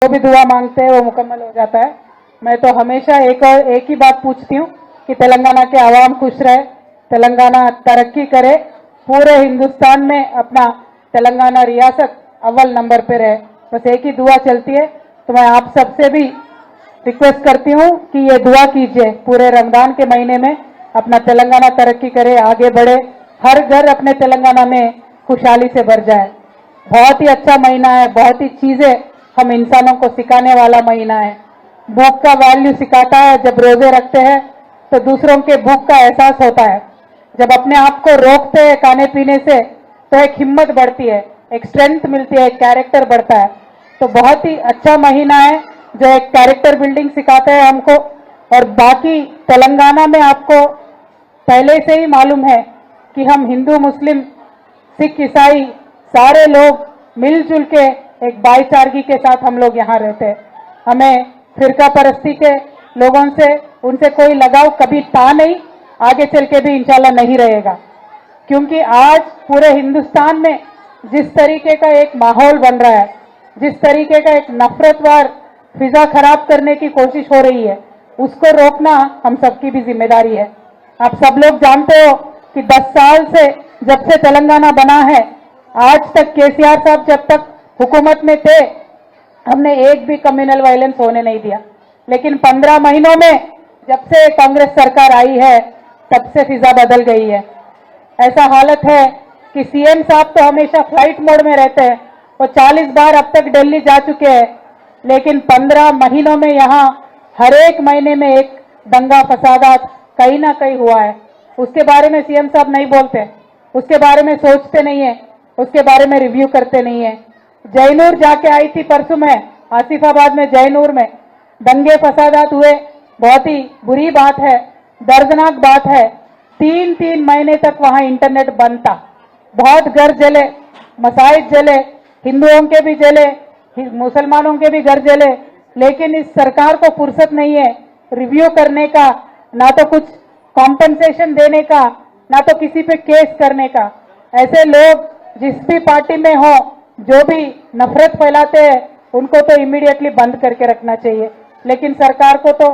जो भी दुआ मांगते हैं वो मुकम्मल हो जाता है। मैं तो हमेशा एक ही बात पूछती हूँ कि तेलंगाना के आवाम खुश रहे, तेलंगाना तरक्की करे, पूरे हिंदुस्तान में अपना तेलंगाना रियासत अव्वल नंबर पे रहे। बस एक ही दुआ चलती है। तो मैं आप सबसे भी रिक्वेस्ट करती हूँ कि ये दुआ कीजिए, पूरे रमजान के महीने में अपना तेलंगाना तरक्की करे, आगे बढ़े, हर घर अपने तेलंगाना में खुशहाली से भर जाए। बहुत ही अच्छा महीना है, बहुत ही चीजें हम इंसानों को सिखाने वाला महीना है। भूख का वैल्यू सिखाता है। जब रोजे रखते हैं तो दूसरों के भूख का एहसास होता है। जब अपने आप को रोकते हैं खाने पीने से तो एक हिम्मत बढ़ती है, एक स्ट्रेंथ मिलती है, एक कैरेक्टर बढ़ता है। तो बहुत ही अच्छा महीना है जो एक कैरेक्टर बिल्डिंग सिखाता है हमको। और बाकी तेलंगाना में आपको पहले से ही मालूम है कि हम हिंदू मुस्लिम सिख ईसाई सारे लोग मिलजुल के एक भाईचारगी के साथ हम लोग यहाँ रहते हैं। हमें फिरका परस्ती के लोगों से उनसे कोई लगाव कभी था नहीं, आगे चल के भी इंशाल्लाह नहीं रहेगा। क्योंकि आज पूरे हिंदुस्तान में जिस तरीके का एक माहौल बन रहा है, जिस तरीके का एक नफरतवार फिजा खराब करने की कोशिश हो रही है, उसको रोकना हम सबकी भी जिम्मेदारी है। आप सब लोग जानते हो कि 10 साल से जब से तेलंगाना बना है, आज तक केसीआर साहब जब तक हुकूमत में थे, हमने एक भी कम्युनल वायलेंस होने नहीं दिया। लेकिन 15 महीनों में जब से कांग्रेस सरकार आई है, तब से फिजा बदल गई है। ऐसा हालत है कि सीएम साहब तो हमेशा फ्लाइट मोड में रहते हैं। वो 40 बार अब तक दिल्ली जा चुके हैं, लेकिन 15 महीनों में यहाँ हर एक महीने में एक दंगा फसादात कहीं ना कहीं हुआ है। उसके बारे में सीएम साहब नहीं बोलते, उसके बारे में सोचते नहीं है, उसके बारे में रिव्यू करते नहीं है। जयनूर जाके आई थी परसों में, आसिफाबाद में जयनूर में दंगे फसादात हुए। बहुत ही बुरी बात है, दर्दनाक बात है। 3-3 महीने तक वहां इंटरनेट बंद था। बहुत घर जले, मसाजिद जले, हिंदुओं के भी जले, मुसलमानों के भी घर जले। लेकिन इस सरकार को फुर्सत नहीं है रिव्यू करने का, ना तो कुछ कॉम्पनसेशन देने का, ना तो किसी पे केस करने का। ऐसे लोग जिस भी पार्टी में हो, जो भी नफरत फैलाते हैं, उनको तो इमीडिएटली बंद करके रखना चाहिए। लेकिन सरकार को तो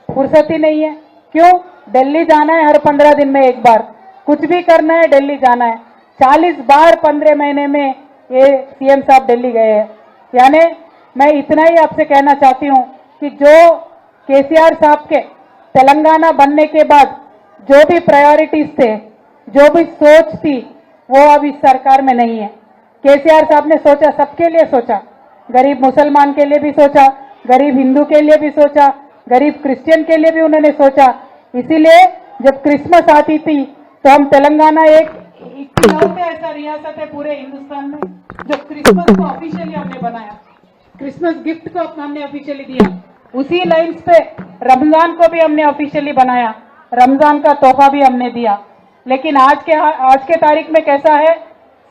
फुर्सत ही नहीं है। क्यों? दिल्ली जाना है हर 15 दिन में एक बार, कुछ भी करना है दिल्ली जाना है। 40 बार 15 महीने में ये सीएम साहब दिल्ली गए हैं। यानी मैं इतना ही आपसे कहना चाहती हूँ कि जो केसीआर साहब के तेलंगाना बनने के बाद जो भी प्रायोरिटीज थे, जो भी सोच थी, वो अब इस सरकार में नहीं है। केसीआर साहब ने सोचा, सबके लिए सोचा, गरीब मुसलमान के लिए भी सोचा, गरीब हिंदू के लिए भी सोचा, गरीब क्रिश्चियन के लिए भी उन्होंने सोचा। इसीलिए जब क्रिसमस आती थी तो हम तेलंगाना एक इकलौते ऐसा रियासत है पूरे हिंदुस्तान में जो क्रिसमस को ऑफिशियली हमने बनाया, क्रिसमस गिफ्ट को हमने ऑफिशियली दिया। उसी लाइन्स पे रमजान को भी हमने ऑफिशियली बनाया, रमजान का तोहफा भी हमने दिया। लेकिन आज के तारीख में कैसा है,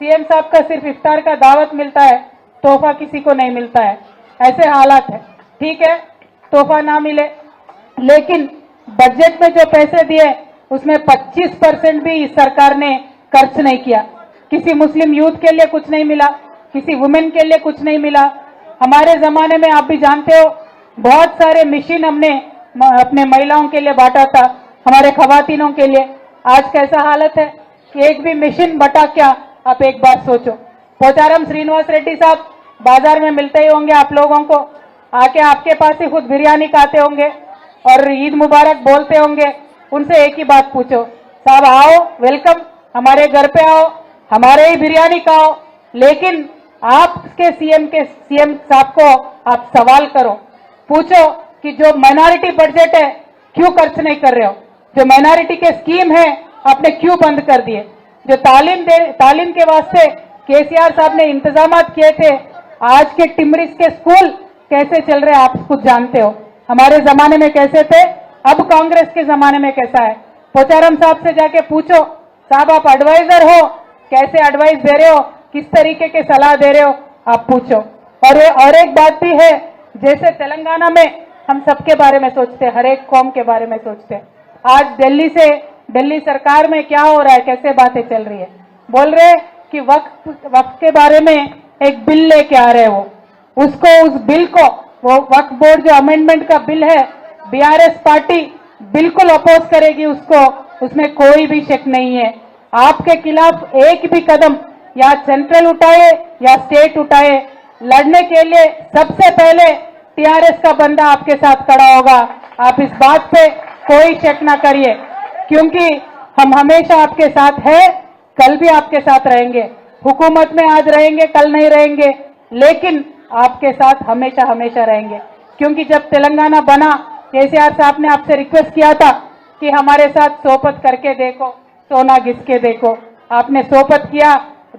सीएम साहब का सिर्फ इफ्तार का दावत मिलता है, तोहफा किसी को नहीं मिलता है। ऐसे हालात है। ठीक है, तोहफा ना मिले, लेकिन बजट में जो पैसे दिए उसमें 25% भी इस सरकार ने खर्च नहीं किया। किसी मुस्लिम यूथ के लिए कुछ नहीं मिला, किसी वुमेन के लिए कुछ नहीं मिला। हमारे जमाने में आप भी जानते हो, बहुत सारे मशीन हमने अपने महिलाओं के लिए बांटा था, हमारे खवातीनों के लिए। आज कैसा हालत है कि एक भी मशीन बटा क्या, आप एक बार सोचो। पोचारम श्रीनिवास रेड्डी साहब बाजार में मिलते ही होंगे आप लोगों को, आके आपके पास ही खुद बिरयानी खाते होंगे और ईद मुबारक बोलते होंगे। उनसे एक ही बात पूछो, साहब आओ, वेलकम, हमारे घर पे आओ, हमारे ही बिरयानी खाओ। लेकिन आपके सीएम साहब को आप सवाल करो, पूछो कि जो माइनॉरिटी बजट है क्यों खर्च नहीं कर रहे हो, जो माइनॉरिटी के स्कीम है आपने क्यों बंद कर दिए, जो तालीम के वास्ते केसीआर साहब ने इंतजाम किए थे, आज के टिमरिस के स्कूल कैसे चल रहे आप खुद जानते हो। हमारे जमाने में कैसे थे, अब कांग्रेस के जमाने में कैसा है। पोचारम साहब से जाके पूछो, साहब आप एडवाइजर हो, कैसे एडवाइस दे रहे हो, किस तरीके के सलाह दे रहे हो, आप पूछो। और एक बात भी है, जैसे तेलंगाना में हम सबके बारे में सोचते, हर एक कौम के बारे में सोचते, आज दिल्ली सरकार में क्या हो रहा है, कैसे बातें चल रही है। बोल रहे कि वक्फ के बारे में एक बिल लेके आ रहे हैं, वो उसको, उस बिल को वो वक्फ बोर्ड जो अमेंडमेंट का बिल है, बीआरएस पार्टी बिल्कुल अपोज करेगी उसको, उसमें कोई भी शक नहीं है। आपके खिलाफ एक भी कदम या सेंट्रल उठाए या स्टेट उठाए, लड़ने के लिए सबसे पहले टीआरएस का बंदा आपके साथ खड़ा होगा। आप इस बात पे कोई शक ना करिए, क्योंकि हम हमेशा आपके साथ हैं, कल भी आपके साथ रहेंगे। हुकूमत में आज रहेंगे, कल नहीं रहेंगे, लेकिन आपके साथ हमेशा हमेशा रहेंगे। क्योंकि जब तेलंगाना बना, केसीआर साहब ने आपसे रिक्वेस्ट किया था कि हमारे साथ सोपत करके देखो, सोना घिस के देखो। आपने सोपत किया,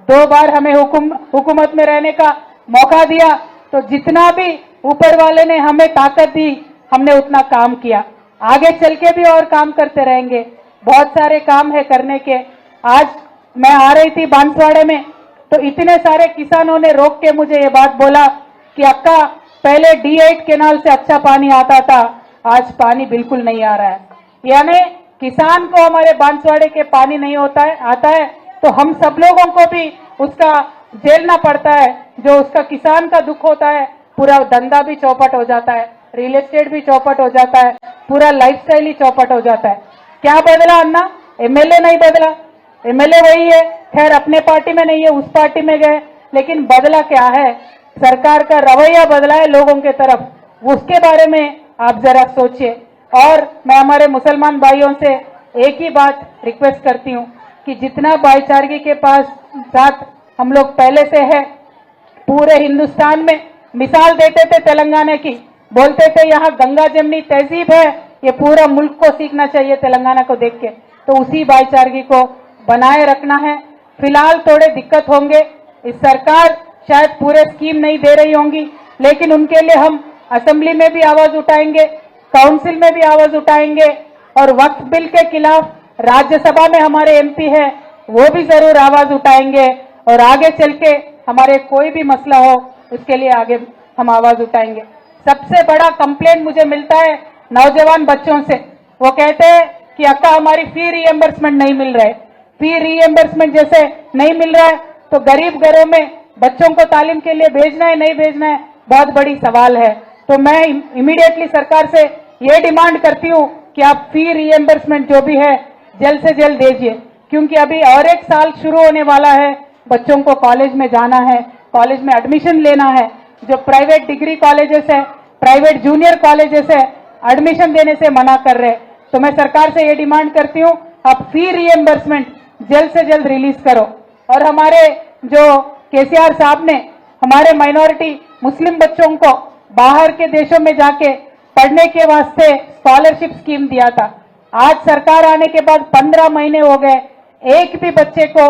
2 बार हमें हुकूमत में रहने का मौका दिया, तो जितना भी ऊपर वाले ने हमें ताकत दी, हमने उतना काम किया। आगे चल के भी और काम करते रहेंगे, बहुत सारे काम है करने के। आज मैं आ रही थी बांसवाड़े में, तो इतने सारे किसानों ने रोक के मुझे ये बात बोला कि अक्का, पहले D8 केनाल से अच्छा पानी आता था, आज पानी बिल्कुल नहीं आ रहा है। यानी किसान को हमारे बांसवाड़े के पानी नहीं आता है, तो हम सब लोगों को भी उसका झेलना पड़ता है। जो उसका किसान का दुख होता है, पूरा धंधा भी चौपट हो जाता है, रियल एस्टेट भी चौपट हो जाता है, पूरा लाइफस्टाइल ही चौपट हो जाता है। क्या बदला अन्ना? एमएलए नहीं बदला, एमएलए वही है, खैर अपने पार्टी में नहीं है, उस पार्टी में गए, लेकिन बदला क्या है? सरकार का रवैया बदला है लोगों के तरफ, उसके बारे में आप जरा सोचिए। और मैं हमारे मुसलमान भाइयों से एक ही बात रिक्वेस्ट करती हूँ कि जितना भाईचारगी के साथ हम लोग पहले से है, पूरे हिंदुस्तान में मिसाल देते थे तेलंगाना की, बोलते थे यहाँ गंगा जमनी तहजीब है, ये पूरा मुल्क को सीखना चाहिए तेलंगाना को देख के। तो उसी भाईचारगी को बनाए रखना है। फिलहाल थोड़े दिक्कत होंगे, इस सरकार शायद पूरे स्कीम नहीं दे रही होंगी, लेकिन उनके लिए हम असेंबली में भी आवाज उठाएंगे, काउंसिल में भी आवाज उठाएंगे, और वक्फ बिल के खिलाफ राज्यसभा में हमारे एमपी है, वो भी जरूर आवाज उठाएंगे। और आगे चल के हमारे कोई भी मसला हो, उसके लिए आगे हम आवाज उठाएंगे। सबसे बड़ा कंप्लेंट मुझे मिलता है नौजवान बच्चों से, वो कहते हैं कि अक्का हमारी फी रीएम्बर्समेंट नहीं मिल रहा है। फी रीएम्बर्समेंट जैसे नहीं मिल रहा है, तो गरीब घरों में बच्चों को तालीम के लिए भेजना है नहीं भेजना है, बहुत बड़ी सवाल है। तो मैं इमीडिएटली सरकार से ये डिमांड करती हूँ कि आप फी रीएम्बर्समेंट जो भी है जल्द से जल्द दीजिए, क्योंकि अभी और एक साल शुरू होने वाला है, बच्चों को कॉलेज में जाना है, कॉलेज में एडमिशन लेना है। जो प्राइवेट डिग्री कॉलेजेस है, प्राइवेट जूनियर कॉलेजेस है, एडमिशन देने से मना कर रहे। तो मैं सरकार से ये डिमांड करती हूँ, आप फी रीएम्बर्समेंट जल्द से जल्द रिलीज करो। और हमारे जो केसीआर साहब ने हमारे माइनॉरिटी मुस्लिम बच्चों को बाहर के देशों में जाके पढ़ने के वास्ते स्कॉलरशिप स्कीम दिया था, आज सरकार आने के बाद 15 महीने हो गए, एक भी बच्चे को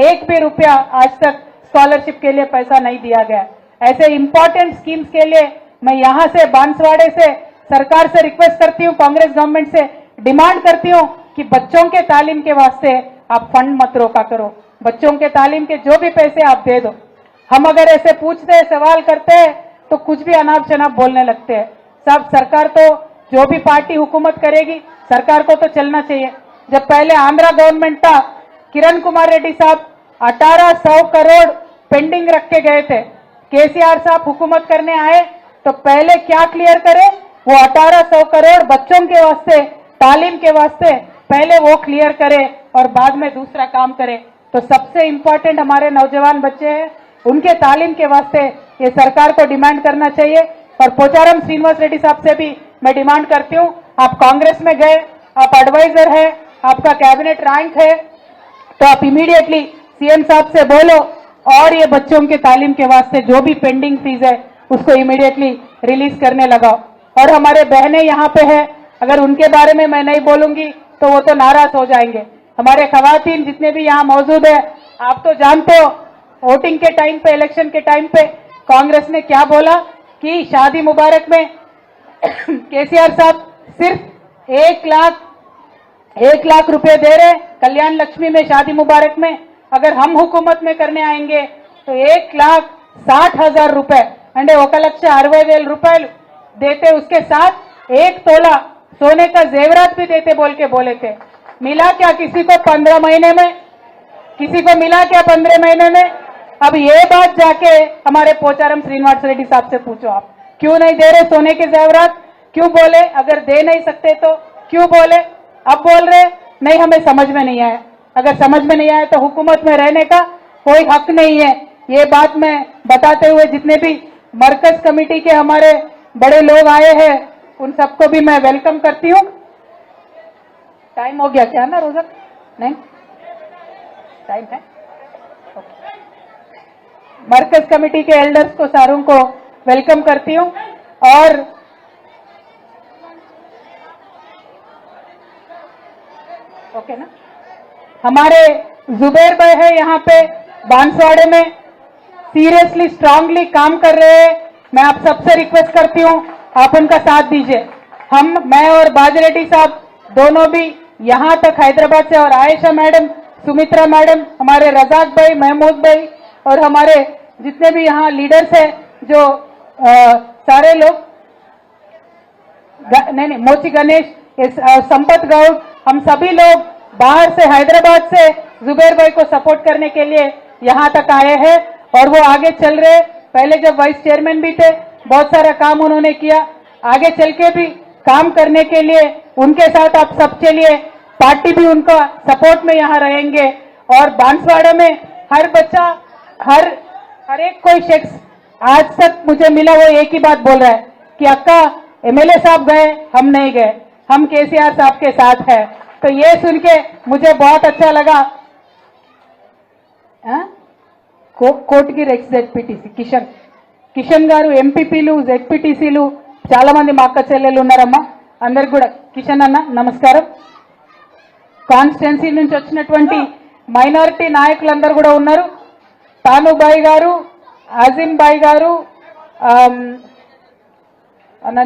एक भी रुपया आज तक स्कॉलरशिप के लिए पैसा नहीं दिया गया। ऐसे इंपॉर्टेंट स्कीम्स के लिए मैं यहाँ से बांसवाड़े से सरकार से रिक्वेस्ट करती हूँ, कांग्रेस गवर्नमेंट से डिमांड करती हूँ कि बच्चों के तालीम के वास्ते आप फंड मत रोका करो, बच्चों के तालीम के जो भी पैसे आप दे दो। हम अगर ऐसे पूछते हैं, सवाल करते हैं, तो कुछ भी अनाप शनाप बोलने लगते हैं। सब सरकार तो जो भी पार्टी हुकूमत करेगी, सरकार को तो चलना चाहिए। जब पहले आंध्रा गवर्नमेंट था, किरण कुमार रेड्डी साहब 1800 करोड़ पेंडिंग रख के गए थे। केसीआर साहब हुकूमत करने आए तो पहले क्या क्लियर करे, वो 1800 करोड़ बच्चों के वास्ते, तालीम के वास्ते पहले वो क्लियर करे और बाद में दूसरा काम करे। तो सबसे इंपॉर्टेंट हमारे नौजवान बच्चे हैं, उनके तालीम के वास्ते ये सरकार को डिमांड करना चाहिए। और पोचारम श्रीनिवास रेड्डी साहब से भी मैं डिमांड करती हूँ, आप कांग्रेस में गए, आप एडवाइजर है, आपका कैबिनेट रैंक है, तो आप इमीडिएटली सीएम साहब से बोलो और ये बच्चों के तालीम के वास्ते जो भी पेंडिंग फीस है उसको इमीडिएटली रिलीज करने लगाओ। और हमारे बहनें यहाँ पे है, अगर उनके बारे में मैं नहीं बोलूंगी तो वो तो नाराज हो जाएंगे। हमारे खवातीन जितने भी यहाँ मौजूद है, आप तो जानते हो वोटिंग के टाइम पे, इलेक्शन के टाइम पे कांग्रेस ने क्या बोला कि शादी मुबारक में केसीआर साहब सिर्फ 1 लाख रुपए दे रहे कल्याण लक्ष्मी में, शादी मुबारक में। अगर हम हुकूमत में करने आएंगे तो 1,60,000 रुपए अंडे 1,60,000 रुपए देते, उसके साथ 1 तोला सोने का जेवरात भी देते बोल के बोले थे। मिला क्या किसी को 15 महीने में? किसी को मिला क्या 15 महीने में? अब ये बात जाके हमारे पोचारम श्रीनिवास रेड्डी साहब से पूछो आप, क्यों नहीं दे रहे सोने के जेवरात, क्यों बोले? अगर दे नहीं सकते तो क्यों बोले? अब बोल रहे नहीं, हमें समझ में नहीं आया। अगर समझ में नहीं आया तो हुकूमत में रहने का कोई हक नहीं है। ये बात मैं बताते हुए जितने भी मरकज कमेटी के हमारे बड़े लोग आए हैं उन सबको भी मैं वेलकम करती हूँ। टाइम हो गया क्या ना रोजा? नहीं टाइम है। मरकज कमेटी के एल्डर्स को सारों को वेलकम करती हूँ। और ओके ना, हमारे जुबैर भाई है यहाँ पे बांसवाड़े में, सीरियसली स्ट्रांगली काम कर रहे हैं। मैं आप सबसे रिक्वेस्ट करती हूँ आप उनका साथ दीजिए। मैं और बाजरेड्डी साहब दोनों भी यहाँ तक हैदराबाद से, और आयशा मैडम, सुमित्रा मैडम, हमारे रजाक भाई, महमूद भाई और हमारे जितने भी यहाँ लीडर्स हैं जो सारे लोग, नहीं मोची गणेश, संपत गौड़, हम सभी लोग बाहर से हैदराबाद से जुबैर भाई को सपोर्ट करने के लिए यहाँ तक आए हैं और वो आगे चल रहे। पहले जब वाइस चेयरमैन भी थे बहुत सारा काम उन्होंने किया, आगे चल के भी काम करने के लिए उनके साथ आप सब चलिए। पार्टी भी उनका सपोर्ट में यहाँ रहेंगे। और बांसवाड़ा में हर बच्चा, हर एक कोई शख्स आज तक मुझे मिला वो एक ही बात बोल रहा है कि अक्का एमएलए साहब गए, हम नहीं गए, हम केसीआर साहब के साथ है। तो ये सुन के मुझे बहुत अच्छा लगा। కోటగిరి ఎక్స్ జెడ్పీటీసీ కిషన్ గారు, ఎంపీపీలు, జెడ్పీటీసీలు చాలా మంది మా అక్క చెల్లెలు ఉన్నారమ్మా. అందరికి కూడా కిషన్ అన్న నమస్కారం. కాన్స్టిట్యున్సీ నుంచి వచ్చినటువంటి మైనారిటీ నాయకులందరూ కూడా ఉన్నారు. తానుబాయి గారు, ఆజిం బాయ్ గారు, అన్న